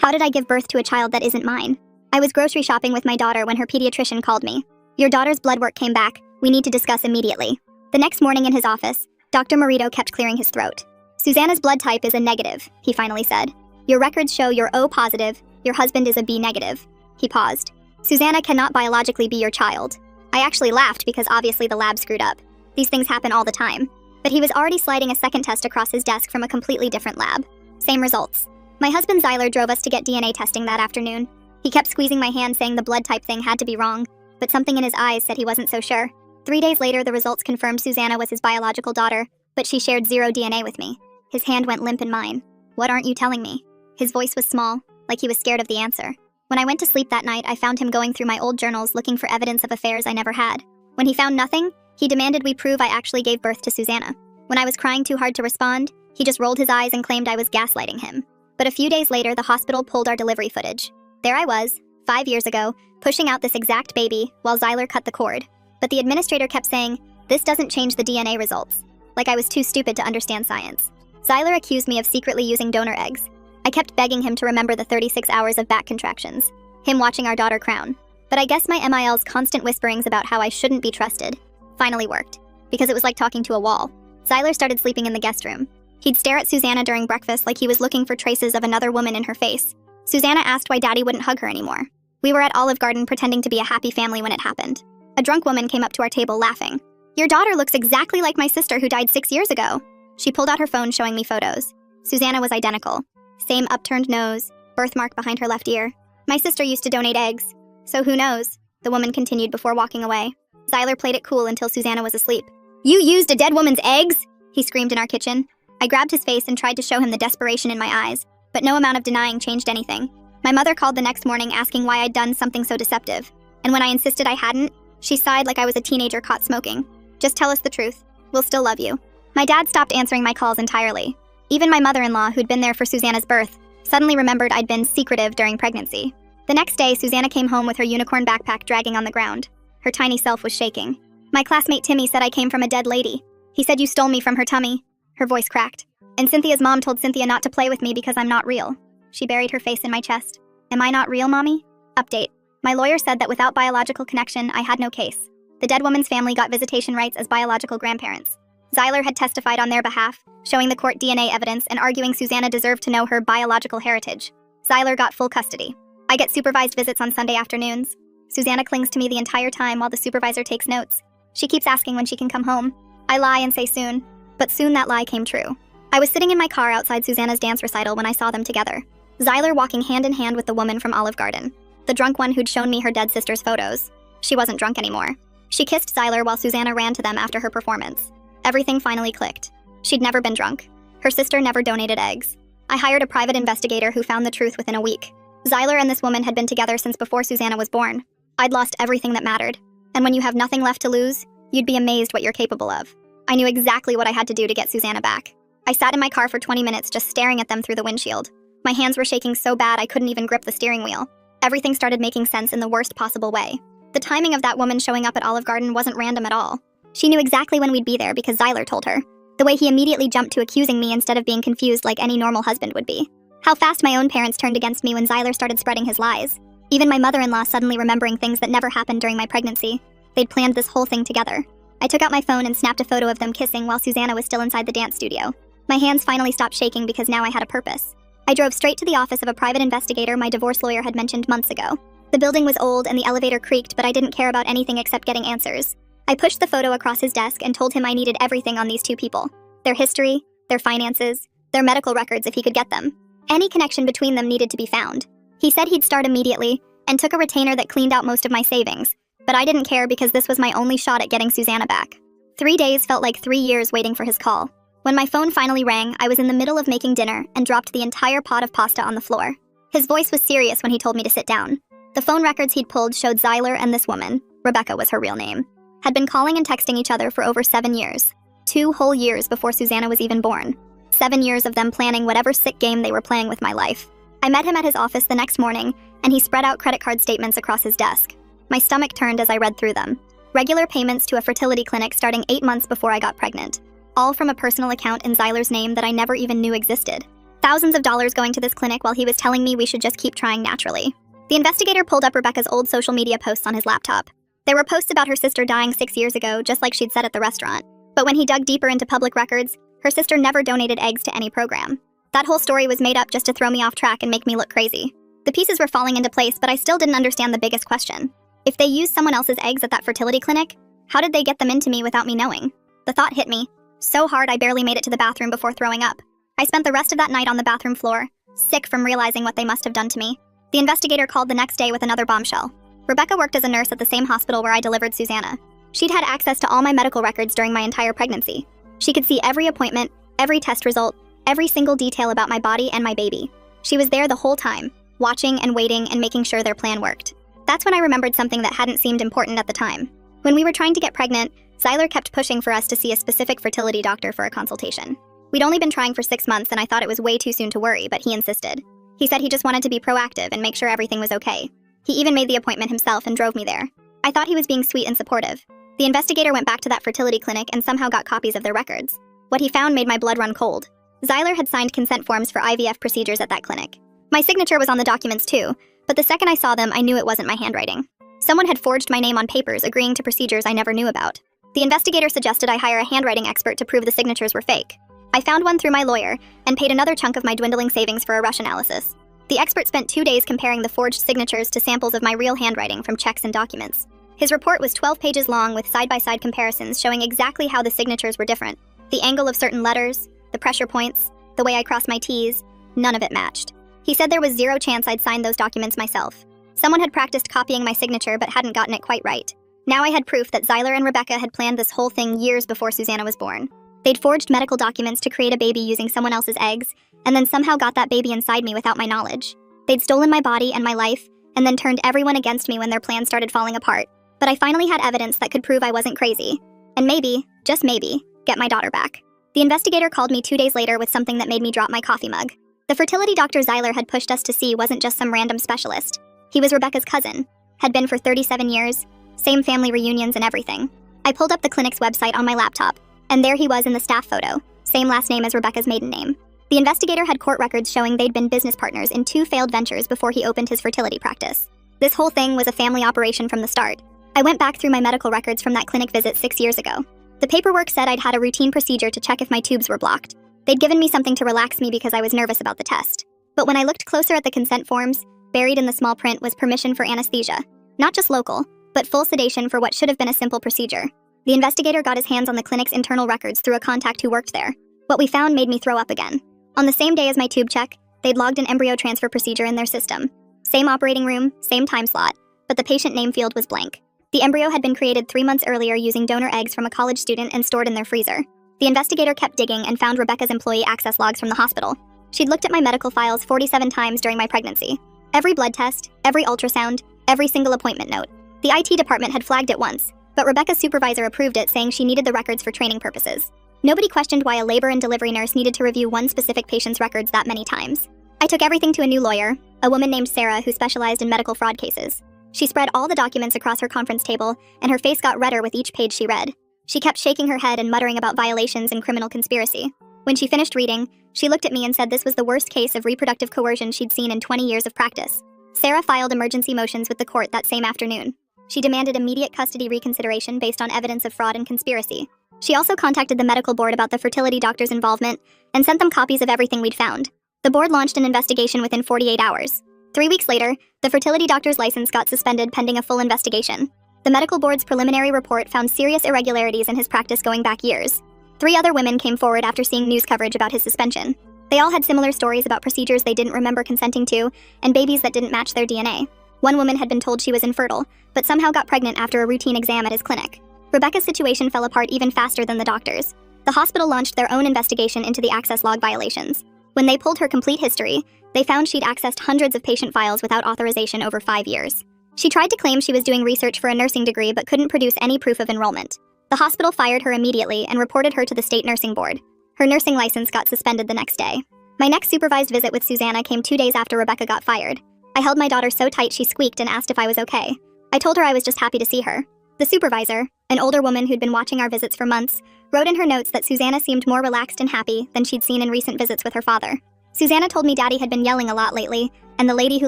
How did I give birth to a child that isn't mine? I was grocery shopping with my daughter when her pediatrician called me. Your daughter's blood work came back. We need to discuss immediately. The next morning in his office, Dr. Morito kept clearing his throat. Susanna's blood type is a negative, he finally said. Your records show you're O positive. Your husband is a B negative. He paused. Susanna cannot biologically be your child. I actually laughed because obviously the lab screwed up. These things happen all the time. But he was already sliding a second test across his desk from a completely different lab. Same results. My husband Zyler drove us to get DNA testing that afternoon. He kept squeezing my hand saying the blood type thing had to be wrong, but something in his eyes said he wasn't so sure. 3 days later, the results confirmed Susanna was his biological daughter, but she shared 0 DNA with me. His hand went limp in mine. What aren't you telling me? His voice was small, like he was scared of the answer. When I went to sleep that night, I found him going through my old journals looking for evidence of affairs I never had. When he found nothing, he demanded we prove I actually gave birth to Susanna. When I was crying too hard to respond, he just rolled his eyes and claimed I was gaslighting him. But a few days later, the hospital pulled our delivery footage. There I was, 5 years ago, pushing out this exact baby while Zyler cut the cord. But the administrator kept saying, this doesn't change the DNA results. Like I was too stupid to understand science. Zyler accused me of secretly using donor eggs. I kept begging him to remember the 36 hours of back contractions, him watching our daughter crown. But I guess my MIL's constant whisperings about how I shouldn't be trusted finally worked, because it was like talking to a wall. Zyler started sleeping in the guest room. He'd stare at Susanna during breakfast like he was looking for traces of another woman in her face. Susanna asked why Daddy wouldn't hug her anymore. We were at Olive Garden pretending to be a happy family when it happened. A drunk woman came up to our table laughing. Your daughter looks exactly like my sister who died 6 years ago. She pulled out her phone showing me photos. Susanna was identical. Same upturned nose, birthmark behind her left ear. My sister used to donate eggs. So who knows? The woman continued before walking away. Zyler played it cool until Susanna was asleep. You used a dead woman's eggs? He screamed in our kitchen. I grabbed his face and tried to show him the desperation in my eyes, but no amount of denying changed anything. My mother called the next morning asking why I'd done something so deceptive. And when I insisted I hadn't, she sighed like I was a teenager caught smoking. Just tell us the truth. We'll still love you. My dad stopped answering my calls entirely. Even my mother-in-law, who'd been there for Susanna's birth, suddenly remembered I'd been secretive during pregnancy. The next day, Susanna came home with her unicorn backpack dragging on the ground. Her tiny self was shaking. My classmate Timmy said I came from a dead lady. He said you stole me from her tummy. Her voice cracked. And Cynthia's mom told Cynthia not to play with me because I'm not real. She buried her face in my chest. Am I not real, Mommy? Update. My lawyer said that without biological connection, I had no case. The dead woman's family got visitation rights as biological grandparents. Zyler had testified on their behalf, showing the court DNA evidence and arguing Susanna deserved to know her biological heritage. Zyler got full custody. I get supervised visits on Sunday afternoons. Susanna clings to me the entire time while the supervisor takes notes. She keeps asking when she can come home. I lie and say soon, but soon that lie came true. I was sitting in my car outside Susanna's dance recital when I saw them together. Zyler walking hand in hand with the woman from Olive Garden, the drunk one who'd shown me her dead sister's photos. She wasn't drunk anymore. She kissed Zyler while Susanna ran to them after her performance. Everything finally clicked. She'd never been drunk. Her sister never donated eggs. I hired a private investigator who found the truth within a week. Zyler and this woman had been together since before Susanna was born. I'd lost everything that mattered. And when you have nothing left to lose, you'd be amazed what you're capable of. I knew exactly what I had to do to get Susanna back. I sat in my car for 20 minutes just staring at them through the windshield. My hands were shaking so bad I couldn't even grip the steering wheel. Everything started making sense in the worst possible way. The timing of that woman showing up at Olive Garden wasn't random at all. She knew exactly when we'd be there because Zyler told her. The way he immediately jumped to accusing me instead of being confused like any normal husband would be. How fast my own parents turned against me when Zyler started spreading his lies. Even my mother-in-law suddenly remembering things that never happened during my pregnancy. They'd planned this whole thing together. I took out my phone and snapped a photo of them kissing while Susanna was still inside the dance studio. My hands finally stopped shaking because now I had a purpose. I drove straight to the office of a private investigator my divorce lawyer had mentioned months ago. The building was old and the elevator creaked, but I didn't care about anything except getting answers. I pushed the photo across his desk and told him I needed everything on these two people. Their history, their finances, their medical records if he could get them. Any connection between them needed to be found. He said he'd start immediately, and took a retainer that cleaned out most of my savings. But I didn't care because this was my only shot at getting Susanna back. 3 days felt like 3 years waiting for his call. When my phone finally rang, I was in the middle of making dinner and dropped the entire pot of pasta on the floor. His voice was serious when he told me to sit down. The phone records he'd pulled showed Zyler and this woman, Rebecca was her real name, had been calling and texting each other for over 7 years. 2 whole years before Susanna was even born. 7 years of them planning whatever sick game they were playing with my life. I met him at his office the next morning, and he spread out credit card statements across his desk. My stomach turned as I read through them. Regular payments to a fertility clinic starting 8 months before I got pregnant. All from a personal account in Zyler's name that I never even knew existed. Thousands of dollars going to this clinic while he was telling me we should just keep trying naturally. The investigator pulled up Rebecca's old social media posts on his laptop. There were posts about her sister dying 6 years ago, just like she'd said at the restaurant. But when he dug deeper into public records, her sister never donated eggs to any program. That whole story was made up just to throw me off track and make me look crazy. The pieces were falling into place, but I still didn't understand the biggest question. If they used someone else's eggs at that fertility clinic, how did they get them into me without me knowing? The thought hit me so hard I barely made it to the bathroom before throwing up. I spent the rest of that night on the bathroom floor, sick from realizing what they must have done to me. The investigator called the next day with another bombshell. Rebecca worked as a nurse at the same hospital where I delivered Susanna. She'd had access to all my medical records during my entire pregnancy. She could see every appointment, every test result, every single detail about my body and my baby. She was there the whole time, watching and waiting and making sure their plan worked. That's when I remembered something that hadn't seemed important at the time. When we were trying to get pregnant, Zyler kept pushing for us to see a specific fertility doctor for a consultation. We'd only been trying for 6 months and I thought it was way too soon to worry, but he insisted. He said he just wanted to be proactive and make sure everything was okay. He even made the appointment himself and drove me there. I thought he was being sweet and supportive. The investigator went back to that fertility clinic and somehow got copies of their records. What he found made my blood run cold. Zyler had signed consent forms for IVF procedures at that clinic. My signature was on the documents too, but the second I saw them, I knew it wasn't my handwriting. Someone had forged my name on papers agreeing to procedures I never knew about. The investigator suggested I hire a handwriting expert to prove the signatures were fake. I found one through my lawyer and paid another chunk of my dwindling savings for a rush analysis. The expert spent 2 days comparing the forged signatures to samples of my real handwriting from checks and documents. His report was 12 pages long with side-by-side comparisons showing exactly how the signatures were different. The angle of certain letters, the pressure points, the way I crossed my T's, none of it matched. He said there was zero chance I'd signed those documents myself. Someone had practiced copying my signature but hadn't gotten it quite right. Now I had proof that Zyler and Rebecca had planned this whole thing years before Susanna was born. They'd forged medical documents to create a baby using someone else's eggs, and then somehow got that baby inside me without my knowledge. They'd stolen my body and my life, and then turned everyone against me when their plans started falling apart. But I finally had evidence that could prove I wasn't crazy. And maybe, just maybe, get my daughter back. The investigator called me 2 days later with something that made me drop my coffee mug. The fertility doctor Zyler had pushed us to see wasn't just some random specialist. He was Rebecca's cousin, had been for 37 years, same family reunions and everything. I pulled up the clinic's website on my laptop, and there he was in the staff photo, same last name as Rebecca's maiden name. The investigator had court records showing they'd been business partners in 2 failed ventures before he opened his fertility practice. This whole thing was a family operation from the start. I went back through my medical records from that clinic visit 6 years ago. The paperwork said I'd had a routine procedure to check if my tubes were blocked. They'd given me something to relax me because I was nervous about the test. But when I looked closer at the consent forms, buried in the small print was permission for anesthesia. Not just local, but full sedation for what should have been a simple procedure. The investigator got his hands on the clinic's internal records through a contact who worked there. What we found made me throw up again. On the same day as my tube check, they'd logged an embryo transfer procedure in their system. Same operating room, same time slot, but the patient name field was blank. The embryo had been created 3 months earlier using donor eggs from a college student and stored in their freezer. The investigator kept digging and found Rebecca's employee access logs from the hospital. She'd looked at my medical files 47 times during my pregnancy. Every blood test, every ultrasound, every single appointment note. The IT department had flagged it once, but Rebecca's supervisor approved it, saying she needed the records for training purposes. Nobody questioned why a labor and delivery nurse needed to review one specific patient's records that many times. I took everything to a new lawyer, a woman named Sarah who specialized in medical fraud cases. She spread all the documents across her conference table, and her face got redder with each page she read. She kept shaking her head and muttering about violations and criminal conspiracy. When she finished reading, she looked at me and said this was the worst case of reproductive coercion she'd seen in 20 years of practice. Sarah filed emergency motions with the court that same afternoon. She demanded immediate custody reconsideration based on evidence of fraud and conspiracy. She also contacted the medical board about the fertility doctor's involvement and sent them copies of everything we'd found. The board launched an investigation within 48 hours. 3 weeks later, the fertility doctor's license got suspended pending a full investigation. The medical board's preliminary report found serious irregularities in his practice going back years. 3 other women came forward after seeing news coverage about his suspension. They all had similar stories about procedures they didn't remember consenting to and babies that didn't match their DNA. One woman had been told she was infertile, but somehow got pregnant after a routine exam at his clinic. Rebecca's situation fell apart even faster than the doctor's. The hospital launched their own investigation into the access log violations. When they pulled her complete history, they found she'd accessed hundreds of patient files without authorization over 5 years. She tried to claim she was doing research for a nursing degree but couldn't produce any proof of enrollment. The hospital fired her immediately and reported her to the state nursing board. Her nursing license got suspended the next day. My next supervised visit with Susanna came 2 days after Rebecca got fired. I held my daughter so tight she squeaked and asked if I was okay. I told her I was just happy to see her. The supervisor, an older woman who'd been watching our visits for months, wrote in her notes that Susanna seemed more relaxed and happy than she'd seen in recent visits with her father. Susanna told me Daddy had been yelling a lot lately, and the lady who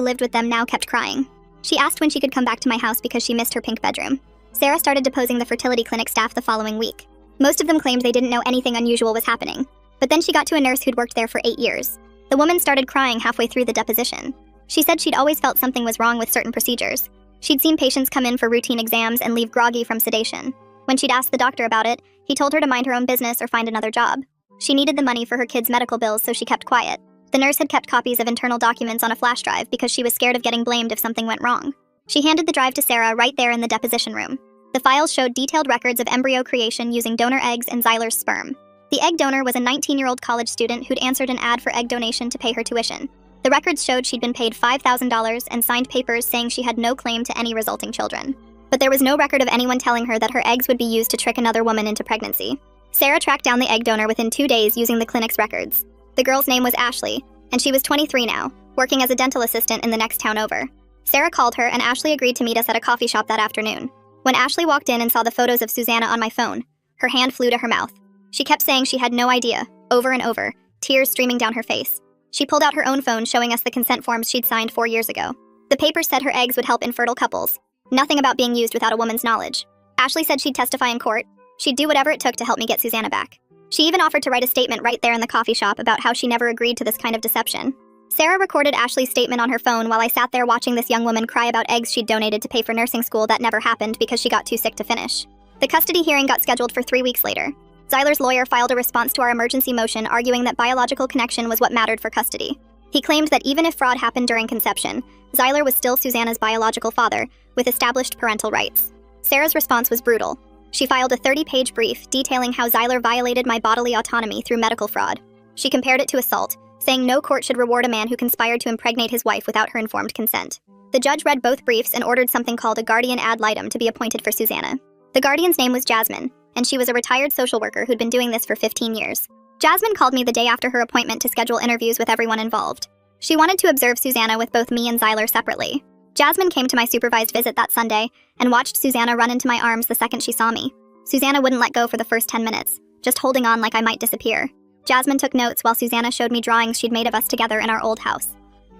lived with them now kept crying. She asked when she could come back to my house because she missed her pink bedroom. Sarah started deposing the fertility clinic staff the following week. Most of them claimed they didn't know anything unusual was happening. But then she got to a nurse who'd worked there for 8 years. The woman started crying halfway through the deposition. She said she'd always felt something was wrong with certain procedures. She'd seen patients come in for routine exams and leave groggy from sedation. When she'd asked the doctor about it, he told her to mind her own business or find another job. She needed the money for her kids' medical bills, so she kept quiet. The nurse had kept copies of internal documents on a flash drive because she was scared of getting blamed if something went wrong. She handed the drive to Sarah right there in the deposition room. The files showed detailed records of embryo creation using donor eggs and Zyler's sperm. The egg donor was a 19-year-old college student who'd answered an ad for egg donation to pay her tuition. The records showed she'd been paid $5,000 and signed papers saying she had no claim to any resulting children. But there was no record of anyone telling her that her eggs would be used to trick another woman into pregnancy. Sarah tracked down the egg donor within 2 days using the clinic's records. The girl's name was Ashley, and she was 23 now, working as a dental assistant in the next town over. Sarah called her, and Ashley agreed to meet us at a coffee shop that afternoon. When Ashley walked in and saw the photos of Susanna on my phone, her hand flew to her mouth. She kept saying she had no idea, over and over, tears streaming down her face. She pulled out her own phone, showing us the consent forms she'd signed 4 years ago. The papers said her eggs would help infertile couples. Nothing about being used without a woman's knowledge. Ashley said she'd testify in court. She'd do whatever it took to help me get Susanna back. She even offered to write a statement right there in the coffee shop about how she never agreed to this kind of deception. Sarah recorded Ashley's statement on her phone while I sat there watching this young woman cry about eggs she'd donated to pay for nursing school that never happened because she got too sick to finish. The custody hearing got scheduled for 3 weeks later. Zyler's lawyer filed a response to our emergency motion arguing that biological connection was what mattered for custody. He claimed that even if fraud happened during conception, Zyler was still Susanna's biological father, with established parental rights. Sarah's response was brutal. She filed a 30-page brief detailing how Zyler violated my bodily autonomy through medical fraud. She compared it to assault, saying no court should reward a man who conspired to impregnate his wife without her informed consent. The judge read both briefs and ordered something called a guardian ad litem to be appointed for Susanna. The guardian's name was Jasmine, and she was a retired social worker who'd been doing this for 15 years. Jasmine called me the day after her appointment to schedule interviews with everyone involved. She wanted to observe Susanna with both me and Zyler separately. Jasmine came to my supervised visit that Sunday and watched Susanna run into my arms the second she saw me. Susanna wouldn't let go for the first 10 minutes, just holding on like I might disappear. Jasmine took notes while Susanna showed me drawings she'd made of us together in our old house.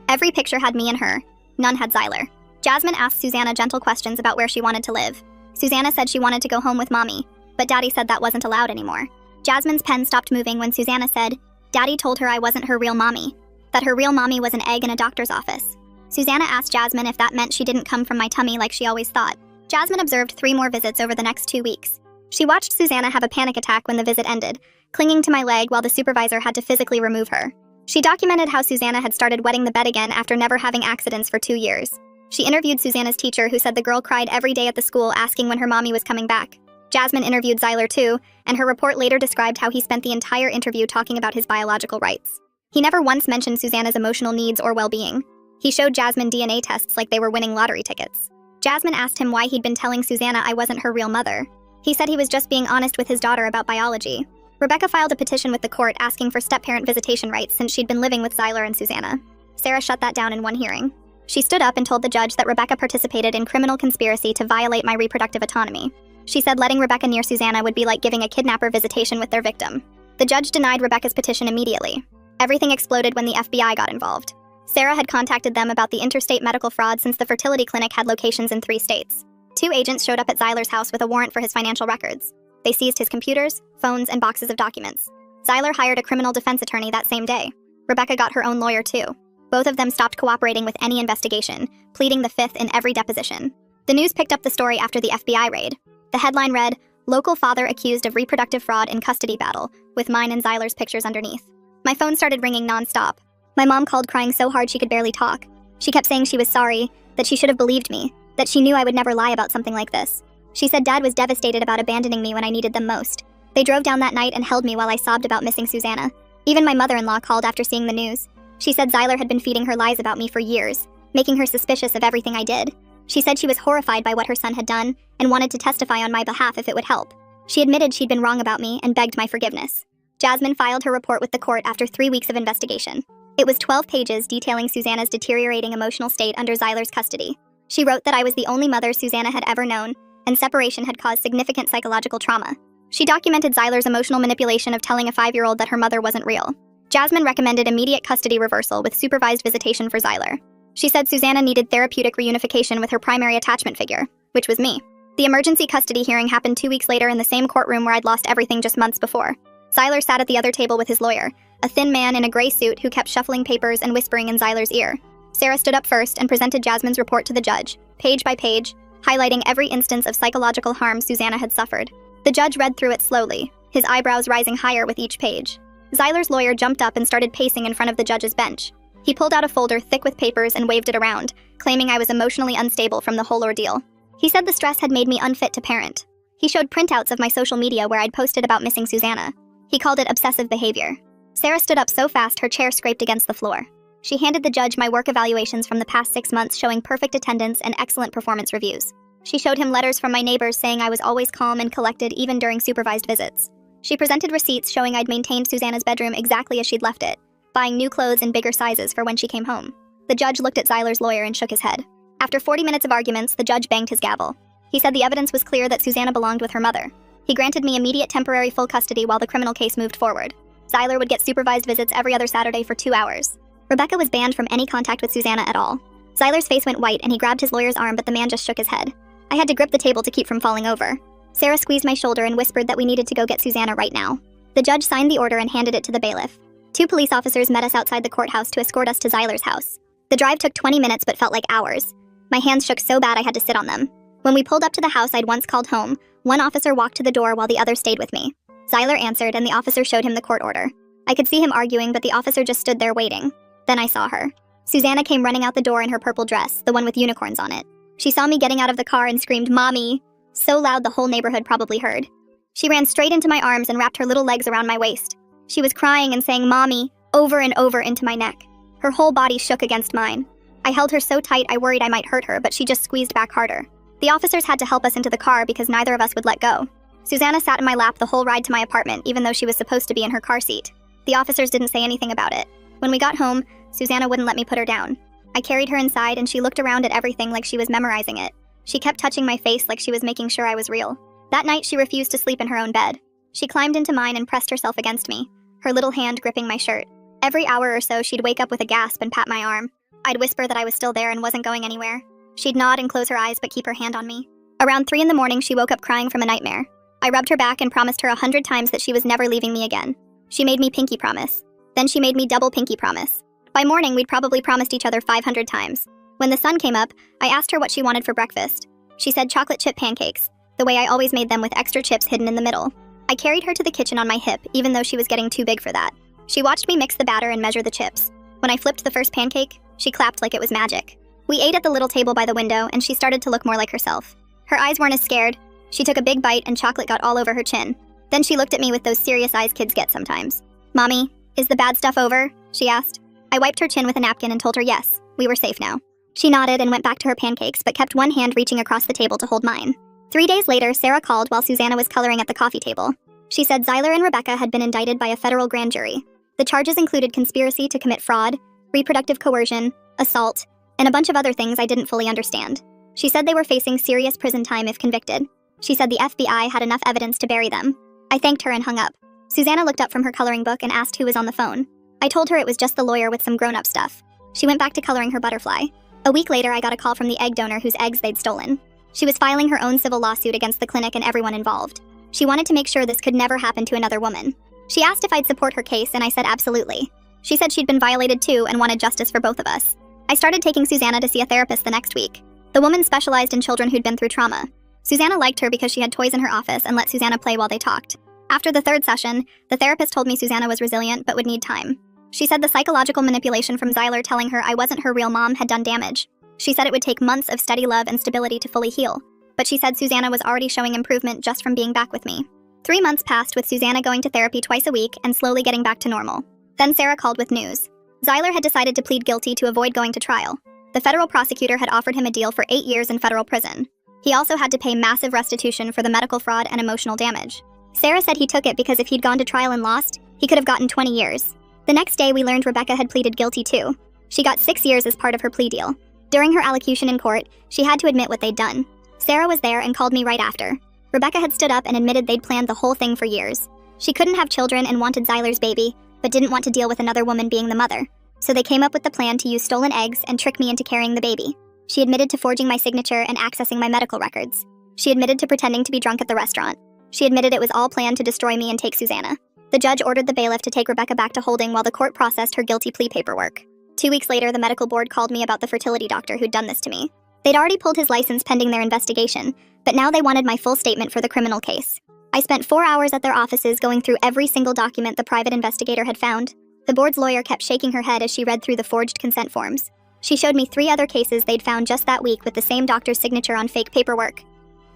Every picture had me and her. None had Zyler. Jasmine asked Susanna gentle questions about where she wanted to live. Susanna said she wanted to go home with Mommy, but Daddy said that wasn't allowed anymore. Jasmine's pen stopped moving when Susanna said, Daddy told her I wasn't her real mommy, that her real mommy was an egg in a doctor's office. Susanna asked Jasmine if that meant she didn't come from my tummy like she always thought. Jasmine observed 3 more visits over the next 2 weeks. She watched Susanna have a panic attack when the visit ended, clinging to my leg while the supervisor had to physically remove her. She documented how Susanna had started wetting the bed again after never having accidents for 2 years. She interviewed Susanna's teacher, who said the girl cried every day at the school asking when her mommy was coming back. Jasmine interviewed Zyler too, and her report later described how he spent the entire interview talking about his biological rights. He never once mentioned Susanna's emotional needs or well-being. He showed Jasmine DNA tests like they were winning lottery tickets. Jasmine asked him why he'd been telling Susanna I wasn't her real mother. He said he was just being honest with his daughter about biology. Rebecca filed a petition with the court asking for step-parent visitation rights since she'd been living with Zyler and Susanna. Sarah shut that down in one hearing. She stood up and told the judge that Rebecca participated in criminal conspiracy to violate my reproductive autonomy. She said letting Rebecca near Susanna would be like giving a kidnapper visitation with their victim. The judge denied Rebecca's petition immediately. Everything exploded when the FBI got involved. Sarah had contacted them about the interstate medical fraud since the fertility clinic had locations in 3 states. 2 agents showed up at Zyler's house with a warrant for his financial records. They seized his computers, phones, and boxes of documents. Zyler hired a criminal defense attorney that same day. Rebecca got her own lawyer too. Both of them stopped cooperating with any investigation, pleading the fifth in every deposition. The news picked up the story after the FBI raid. The headline read, "Local father accused of reproductive fraud in custody battle," with mine and Zyler's pictures underneath. My phone started ringing nonstop. My mom called crying so hard she could barely talk. She kept saying she was sorry, that she should have believed me, that she knew I would never lie about something like this. She said Dad was devastated about abandoning me when I needed them most. They drove down that night and held me while I sobbed about missing Susanna. Even my mother-in-law called after seeing the news. She said Zyler had been feeding her lies about me for years, making her suspicious of everything I did. She said she was horrified by what her son had done and wanted to testify on my behalf if it would help. She admitted she'd been wrong about me and begged my forgiveness. Jasmine filed her report with the court after 3 weeks of investigation. It was 12 pages detailing Susanna's deteriorating emotional state under Zyler's custody. She wrote that I was the only mother Susanna had ever known, and separation had caused significant psychological trauma. She documented Zyler's emotional manipulation of telling a 5-year-old that her mother wasn't real. Jasmine recommended immediate custody reversal with supervised visitation for Zyler. She said Susanna needed therapeutic reunification with her primary attachment figure, which was me. The emergency custody hearing happened 2 weeks later in the same courtroom where I'd lost everything just months before. Zyler sat at the other table with his lawyer, a thin man in a gray suit who kept shuffling papers and whispering in Zyler's ear. Sarah stood up first and presented Jasmine's report to the judge, page by page, highlighting every instance of psychological harm Susanna had suffered. The judge read through it slowly, his eyebrows rising higher with each page. Zyler's lawyer jumped up and started pacing in front of the judge's bench. He pulled out a folder thick with papers and waved it around, claiming I was emotionally unstable from the whole ordeal. He said the stress had made me unfit to parent. He showed printouts of my social media where I'd posted about missing Susanna. He called it obsessive behavior. Sarah stood up so fast her chair scraped against the floor. She handed the judge my work evaluations from the past 6 months showing perfect attendance and excellent performance reviews. She showed him letters from my neighbors saying I was always calm and collected even during supervised visits. She presented receipts showing I'd maintained Susanna's bedroom exactly as she'd left it, buying new clothes in bigger sizes for when she came home. The judge looked at Zyler's lawyer and shook his head. After 40 minutes of arguments, the judge banged his gavel. He said the evidence was clear that Susanna belonged with her mother. He granted me immediate temporary full custody while the criminal case moved forward. Zyler would get supervised visits every other Saturday for 2 hours. Rebecca was banned from any contact with Susanna at all. Zyler's face went white and he grabbed his lawyer's arm, but the man just shook his head. I had to grip the table to keep from falling over. Sarah squeezed my shoulder and whispered that we needed to go get Susanna right now. The judge signed the order and handed it to the bailiff. 2 police officers met us outside the courthouse to escort us to Zyler's house. The drive took 20 minutes but felt like hours. My hands shook so bad I had to sit on them. When we pulled up to the house I'd once called home, one officer walked to the door while the other stayed with me. Zyler answered and the officer showed him the court order. I could see him arguing, but the officer just stood there waiting. Then I saw her. Susanna came running out the door in her purple dress, the one with unicorns on it. She saw me getting out of the car and screamed, "Mommy!" so loud the whole neighborhood probably heard. She ran straight into my arms and wrapped her little legs around my waist. She was crying and saying "Mommy" over and over into my neck. Her whole body shook against mine. I held her so tight I worried I might hurt her, but she just squeezed back harder. The officers had to help us into the car because neither of us would let go. Susanna sat in my lap the whole ride to my apartment, even though she was supposed to be in her car seat. The officers didn't say anything about it. When we got home, Susanna wouldn't let me put her down. I carried her inside and she looked around at everything like she was memorizing it. She kept touching my face like she was making sure I was real. That night she refused to sleep in her own bed. She climbed into mine and pressed herself against me, her little hand gripping my shirt. Every hour or so she'd wake up with a gasp and pat my arm. I'd whisper that I was still there and wasn't going anywhere. She'd nod and close her eyes but keep her hand on me. Around 3 in the morning she woke up crying from a nightmare. I rubbed her back and promised her 100 times that she was never leaving me again. She made me pinky promise. Then she made me double pinky promise. By morning, we'd probably promised each other 500 times. When the sun came up, I asked her what she wanted for breakfast. She said chocolate chip pancakes, the way I always made them with extra chips hidden in the middle. I carried her to the kitchen on my hip, even though she was getting too big for that. She watched me mix the batter and measure the chips. When I flipped the first pancake, she clapped like it was magic. We ate at the little table by the window, and she started to look more like herself. Her eyes weren't as scared. She took a big bite and chocolate got all over her chin. Then she looked at me with those serious eyes kids get sometimes. "Mommy, is the bad stuff over?" she asked. I wiped her chin with a napkin and told her yes, we were safe now. She nodded and went back to her pancakes, but kept one hand reaching across the table to hold mine. 3 days later, Sarah called while Susanna was coloring at the coffee table. She said Zyler and Rebecca had been indicted by a federal grand jury. The charges included conspiracy to commit fraud, reproductive coercion, assault, and a bunch of other things I didn't fully understand. She said they were facing serious prison time if convicted. She said the FBI had enough evidence to bury them. I thanked her and hung up. Susanna looked up from her coloring book and asked who was on the phone. I told her it was just the lawyer with some grown-up stuff. She went back to coloring her butterfly. A week later, I got a call from the egg donor whose eggs they'd stolen. She was filing her own civil lawsuit against the clinic and everyone involved. She wanted to make sure this could never happen to another woman. She asked if I'd support her case, and I said absolutely. She said she'd been violated too and wanted justice for both of us. I started taking Susanna to see a therapist the next week. The woman specialized in children who'd been through trauma. Susanna liked her because she had toys in her office and let Susanna play while they talked. After the 3rd session, the therapist told me Susanna was resilient but would need time. She said the psychological manipulation from Zyler telling her I wasn't her real mom had done damage. She said it would take months of steady love and stability to fully heal, but she said Susanna was already showing improvement just from being back with me. 3 months passed with Susanna going to therapy twice a week and slowly getting back to normal. Then Sarah called with news. Zyler had decided to plead guilty to avoid going to trial. The federal prosecutor had offered him a deal for 8 years in federal prison. He also had to pay massive restitution for the medical fraud and emotional damage. Sarah said he took it because if he'd gone to trial and lost, he could have gotten 20 years. The next day, we learned Rebecca had pleaded guilty too. She got 6 years as part of her plea deal. During her allocution in court, she had to admit what they'd done. Sarah was there and called me right after. Rebecca had stood up and admitted they'd planned the whole thing for years. She couldn't have children and wanted Zyler's baby, but didn't want to deal with another woman being the mother. So they came up with the plan to use stolen eggs and trick me into carrying the baby. She admitted to forging my signature and accessing my medical records. She admitted to pretending to be drunk at the restaurant. She admitted it was all planned to destroy me and take Susanna. The judge ordered the bailiff to take Rebecca back to holding while the court processed her guilty plea paperwork. 2 weeks later, the medical board called me about the fertility doctor who'd done this to me. They'd already pulled his license pending their investigation, but now they wanted my full statement for the criminal case. I spent 4 hours at their offices going through every single document the private investigator had found. The board's lawyer kept shaking her head as she read through the forged consent forms. She showed me 3 other cases they'd found just that week with the same doctor's signature on fake paperwork.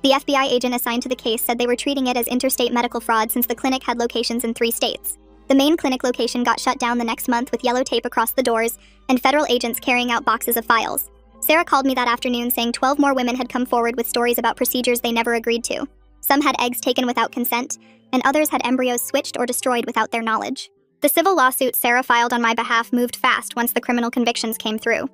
The FBI agent assigned to the case said they were treating it as interstate medical fraud since the clinic had locations in 3 states. The main clinic location got shut down the next month with yellow tape across the doors and federal agents carrying out boxes of files. Sarah called me that afternoon saying 12 more women had come forward with stories about procedures they never agreed to. Some had eggs taken without consent, and others had embryos switched or destroyed without their knowledge. The civil lawsuit Sarah filed on my behalf moved fast once the criminal convictions came through.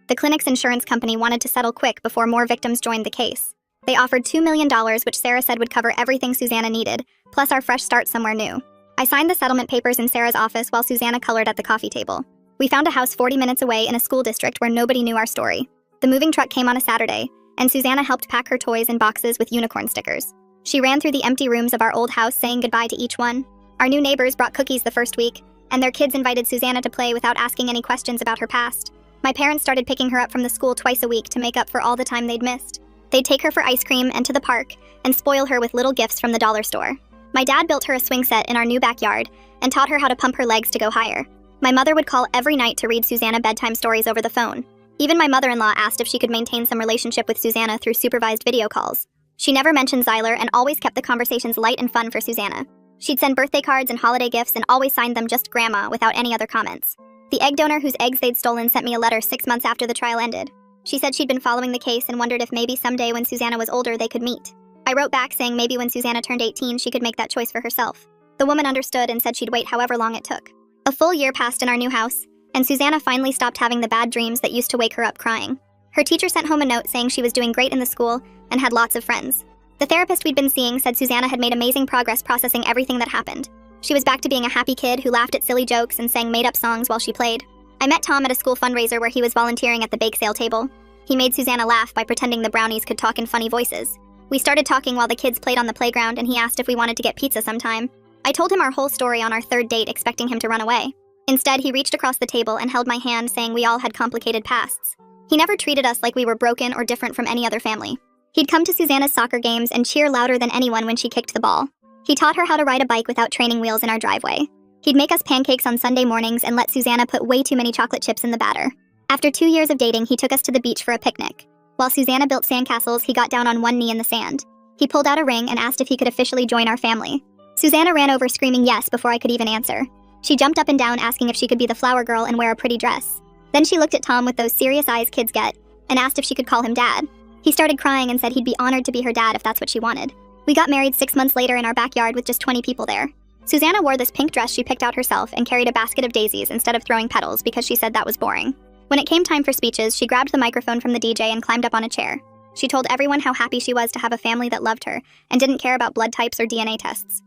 The clinic's insurance company wanted to settle quick before more victims joined the case. They offered $2 million, which Sarah said would cover everything Susanna needed, plus our fresh start somewhere new. I signed the settlement papers in Sarah's office while Susanna colored at the coffee table. We found a house 40 minutes away in a school district where nobody knew our story. The moving truck came on a Saturday, and Susanna helped pack her toys in boxes with unicorn stickers. She ran through the empty rooms of our old house saying goodbye to each one. Our new neighbors brought cookies the first week, and their kids invited Susanna to play without asking any questions about her past. My parents started picking her up from the school twice a week to make up for all the time they'd missed. They'd take her for ice cream and to the park, and spoil her with little gifts from the dollar store. My dad built her a swing set in our new backyard, and taught her how to pump her legs to go higher. My mother would call every night to read Susanna bedtime stories over the phone. Even my mother-in-law asked if she could maintain some relationship with Susanna through supervised video calls. She never mentioned Zyler and always kept the conversations light and fun for Susanna. She'd send birthday cards and holiday gifts and always signed them just Grandma without any other comments. The egg donor whose eggs they'd stolen sent me a letter 6 months after the trial ended. She said she'd been following the case and wondered if maybe someday when Susanna was older they could meet. I wrote back saying maybe when Susanna turned 18 she could make that choice for herself. The woman understood and said she'd wait however long it took. A full year passed in our new house, and Susanna finally stopped having the bad dreams that used to wake her up crying. Her teacher sent home a note saying she was doing great in the school and had lots of friends. The therapist we'd been seeing said Susanna had made amazing progress processing everything that happened. She was back to being a happy kid who laughed at silly jokes and sang made-up songs while she played. I met Tom at a school fundraiser where he was volunteering at the bake sale table. He made Susanna laugh by pretending the brownies could talk in funny voices. We started talking while the kids played on the playground, and he asked if we wanted to get pizza sometime. I told him our whole story on our 3rd date, expecting him to run away. Instead, he reached across the table and held my hand, saying we all had complicated pasts. He never treated us like we were broken or different from any other family. He'd come to Susanna's soccer games and cheer louder than anyone when she kicked the ball. He taught her how to ride a bike without training wheels in our driveway. He'd make us pancakes on Sunday mornings and let Susanna put way too many chocolate chips in the batter. After 2 years of dating, he took us to the beach for a picnic. While Susanna built sandcastles, he got down on one knee in the sand. He pulled out a ring and asked if he could officially join our family. Susanna ran over screaming yes before I could even answer. She jumped up and down asking if she could be the flower girl and wear a pretty dress. Then she looked at Tom with those serious eyes kids get and asked if she could call him dad. He started crying and said he'd be honored to be her dad if that's what she wanted. We got married 6 months later in our backyard with just 20 people there. Susanna wore this pink dress she picked out herself and carried a basket of daisies instead of throwing petals because she said that was boring. When it came time for speeches, she grabbed the microphone from the DJ and climbed up on a chair. She told everyone how happy she was to have a family that loved her and didn't care about blood types or DNA tests.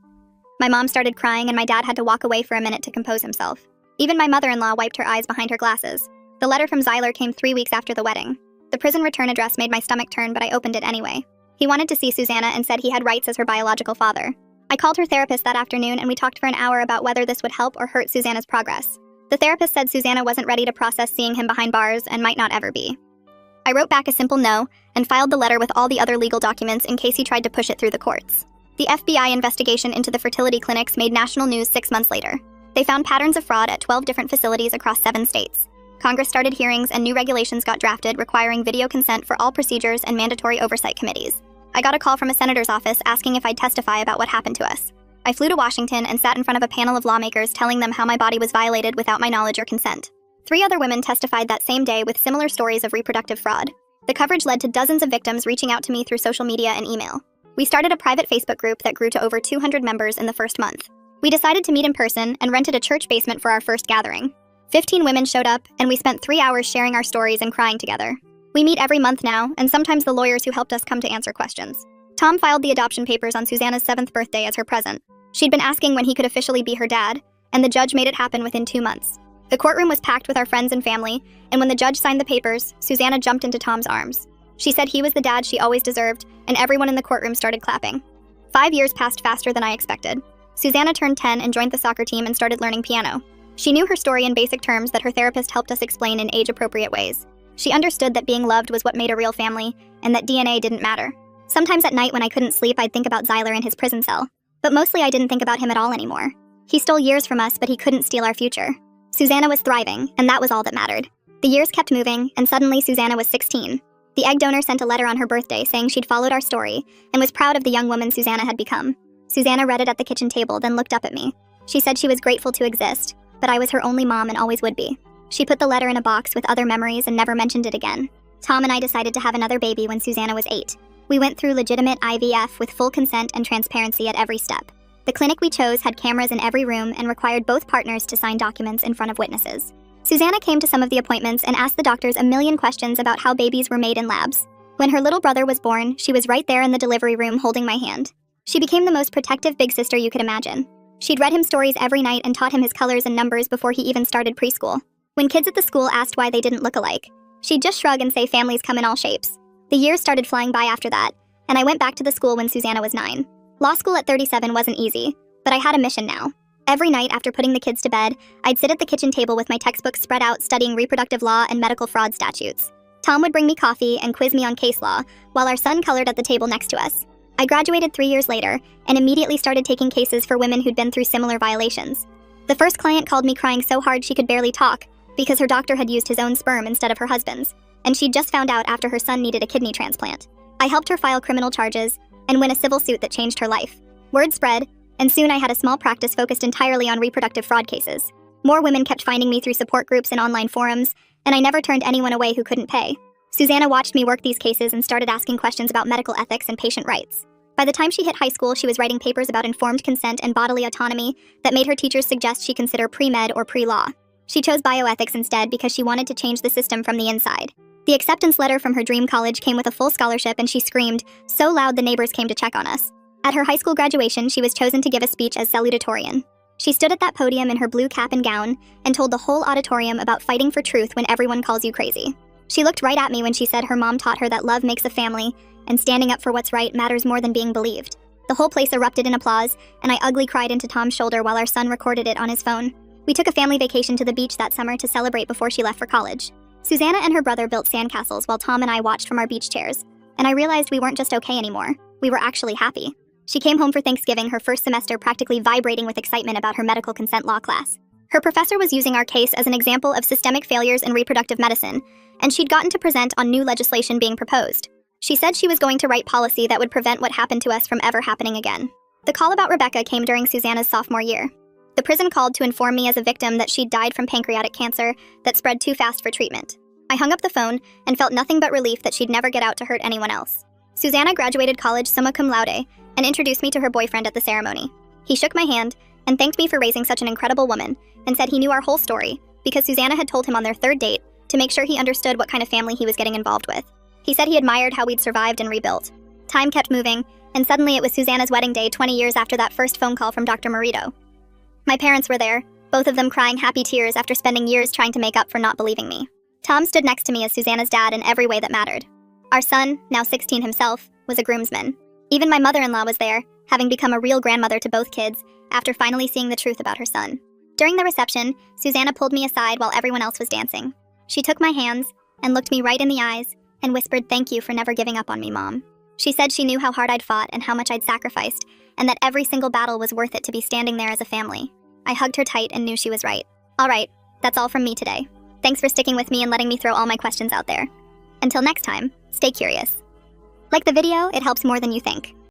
My mom started crying and my dad had to walk away for a minute to compose himself. Even my mother-in-law wiped her eyes behind her glasses. The letter from Zyler came 3 weeks after the wedding. The prison return address made my stomach turn, but I opened it anyway. He wanted to see Susanna and said he had rights as her biological father. I called her therapist that afternoon and we talked for an hour about whether this would help or hurt Susanna's progress. The therapist said Susanna wasn't ready to process seeing him behind bars and might not ever be. I wrote back a simple no and filed the letter with all the other legal documents in case he tried to push it through the courts. The FBI investigation into the fertility clinics made national news 6 months later. They found patterns of fraud at 12 different facilities across 7 states. Congress started hearings and new regulations got drafted requiring video consent for all procedures and mandatory oversight committees. I got a call from a senator's office asking if I'd testify about what happened to us. I flew to Washington and sat in front of a panel of lawmakers telling them how my body was violated without my knowledge or consent. 3 other women testified that same day with similar stories of reproductive fraud. The coverage led to dozens of victims reaching out to me through social media and email. We started a private Facebook group that grew to over 200 members in the first month. We decided to meet in person and rented a church basement for our first gathering. 15 women showed up, and we spent 3 hours sharing our stories and crying together. We meet every month now, and sometimes the lawyers who helped us come to answer questions. Tom filed the adoption papers on Susanna's 7th birthday as her present. She'd been asking when he could officially be her dad, and the judge made it happen within 2 months. The courtroom was packed with our friends and family, and when the judge signed the papers, Susanna jumped into Tom's arms. She said he was the dad she always deserved, and everyone in the courtroom started clapping. 5 years passed faster than I expected. Susanna turned 10 and joined the soccer team and started learning piano. She knew her story in basic terms that her therapist helped us explain in age-appropriate ways. She understood that being loved was what made a real family, and that DNA didn't matter. Sometimes at night when I couldn't sleep, I'd think about Zyler in his prison cell. But mostly I didn't think about him at all anymore. He stole years from us, but he couldn't steal our future. Susanna was thriving, and that was all that mattered. The years kept moving, and suddenly Susanna was 16. The egg donor sent a letter on her birthday saying she'd followed our story and was proud of the young woman Susanna had become. Susanna read it at the kitchen table, then looked up at me. She said she was grateful to exist, but I was her only mom and always would be. She put the letter in a box with other memories and never mentioned it again. Tom and I decided to have another baby when Susanna was 8. We went through legitimate IVF with full consent and transparency at every step. The clinic we chose had cameras in every room and required both partners to sign documents in front of witnesses. Susanna came to some of the appointments and asked the doctors a million questions about how babies were made in labs. When her little brother was born, she was right there in the delivery room holding my hand. She became the most protective big sister you could imagine. She'd read him stories every night and taught him his colors and numbers before he even started preschool. When kids at the school asked why they didn't look alike, she'd just shrug and say families come in all shapes. The years started flying by after that, and I went back to the school when Susanna was 9. Law school at 37 wasn't easy, but I had a mission now. Every night after putting the kids to bed, I'd sit at the kitchen table with my textbooks spread out studying reproductive law and medical fraud statutes. Tom would bring me coffee and quiz me on case law, while our son colored at the table next to us. I graduated 3 years later and immediately started taking cases for women who'd been through similar violations. The first client called me crying so hard she could barely talk because her doctor had used his own sperm instead of her husband's, and she'd just found out after her son needed a kidney transplant. I helped her file criminal charges and win a civil suit that changed her life. Word spread, and soon I had a small practice focused entirely on reproductive fraud cases. More women kept finding me through support groups and online forums, and I never turned anyone away who couldn't pay. Susanna watched me work these cases and started asking questions about medical ethics and patient rights. By the time she hit high school, she was writing papers about informed consent and bodily autonomy that made her teachers suggest she consider pre-med or pre-law. She chose bioethics instead because she wanted to change the system from the inside. The acceptance letter from her dream college came with a full scholarship, and she screamed so loud the neighbors came to check on us. At her high school graduation, she was chosen to give a speech as salutatorian. She stood at that podium in her blue cap and gown and told the whole auditorium about fighting for truth when everyone calls you crazy. She looked right at me when she said her mom taught her that love makes a family and standing up for what's right matters more than being believed. The whole place erupted in applause, and I ugly cried into Tom's shoulder while our son recorded it on his phone. We took a family vacation to the beach that summer to celebrate before she left for college. Susanna and her brother built sandcastles while Tom and I watched from our beach chairs, and I realized we weren't just okay anymore. We were actually happy. She came home for Thanksgiving, her first semester practically vibrating with excitement about her medical consent law class. Her professor was using our case as an example of systemic failures in reproductive medicine, and she'd gotten to present on new legislation being proposed. She said she was going to write policy that would prevent what happened to us from ever happening again. The call about Rebecca came during Susanna's sophomore year. The prison called to inform me as a victim that she'd died from pancreatic cancer that spread too fast for treatment. I hung up the phone and felt nothing but relief that she'd never get out to hurt anyone else. Susanna graduated college summa cum laude and introduced me to her boyfriend at the ceremony. He shook my hand and thanked me for raising such an incredible woman and said he knew our whole story because Susanna had told him on their third date to make sure he understood what kind of family he was getting involved with. He said he admired how we'd survived and rebuilt. Time kept moving, and suddenly it was Susanna's wedding day 20 years after that first phone call from Dr. Marito. My parents were there, both of them crying happy tears after spending years trying to make up for not believing me. Tom stood next to me as Susanna's dad in every way that mattered. Our son, now 16 himself, was a groomsman. Even my mother-in-law was there, having become a real grandmother to both kids after finally seeing the truth about her son. During the reception, Susanna pulled me aside while everyone else was dancing. She took my hands and looked me right in the eyes and whispered, "Thank you for never giving up on me, Mom." She said she knew how hard I'd fought and how much I'd sacrificed, and that every single battle was worth it to be standing there as a family. I hugged her tight and knew she was right. All right, that's all from me today. Thanks for sticking with me and letting me throw all my questions out there. Until next time, stay curious. Like the video, it helps more than you think.